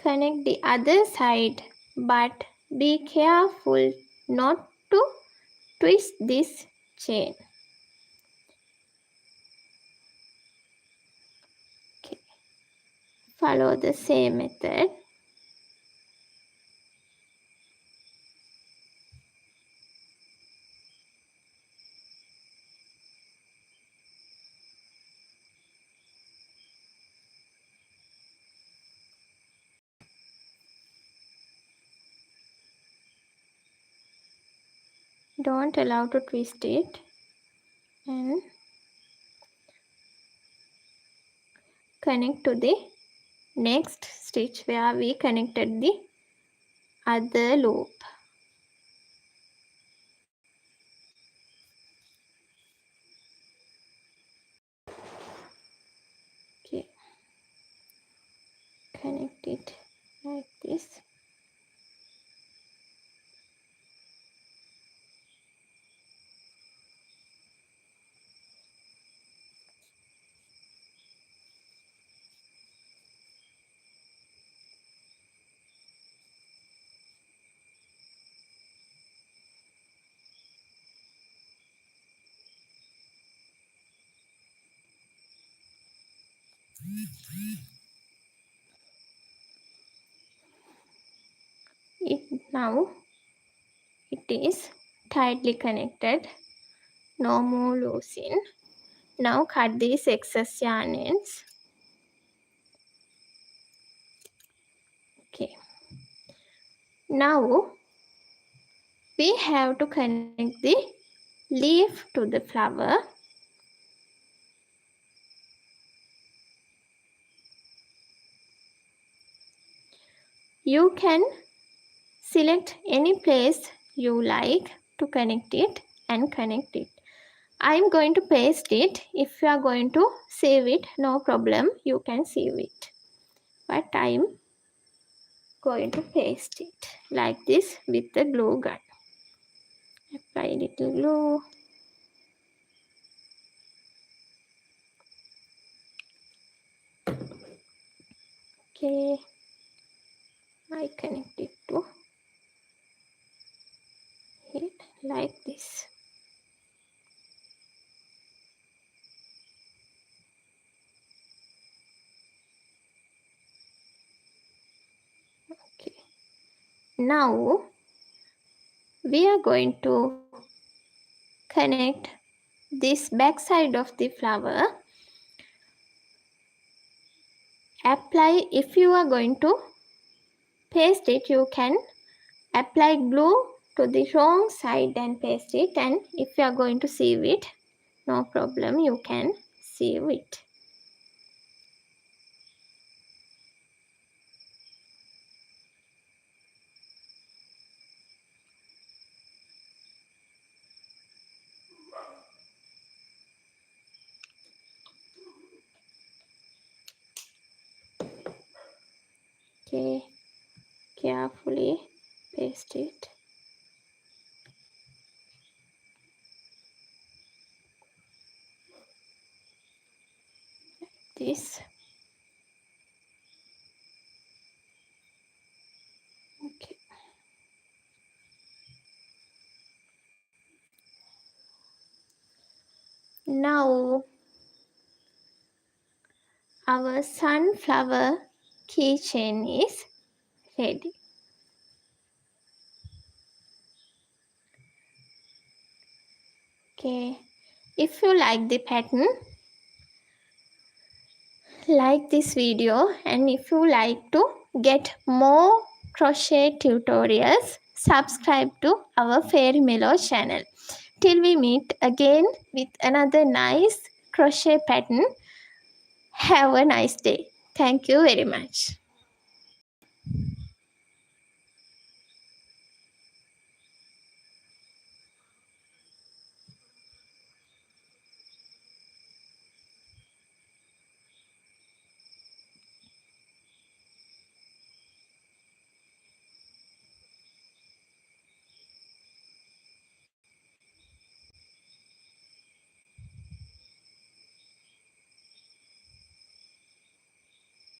connect the other side, but be careful not to twist this chain. Okay. Follow the same method. Don't allow to twist it, and connect to the next stitch where we connected the other loop. Okay, connect it like this. Now it is tightly connected, no more loosening. Now cut these excess yarn ends. Okay. Now we have to connect the leaf to the flower. You can select any place you like to connect it and connect it. I am going to paste it. If you are going to save it, no problem, you can save it. But I am going to paste it like this with the glue gun. Apply a little glue. Okay, I connect it to it like this. Okay, now we are going to connect this back side of the flower. Apply, if you are going to paste it, you can apply glue to the wrong side and paste it, and if you are going to sieve it, no problem, you can sieve it. Okay, carefully paste it. This. Okay. Now our sunflower keychain is ready. Okay, if you like the pattern, like this video, and if you like to get more crochet tutorials, subscribe to our Fairy Mellow channel. Till we meet again with another nice crochet pattern, have a nice day. Thank you very much.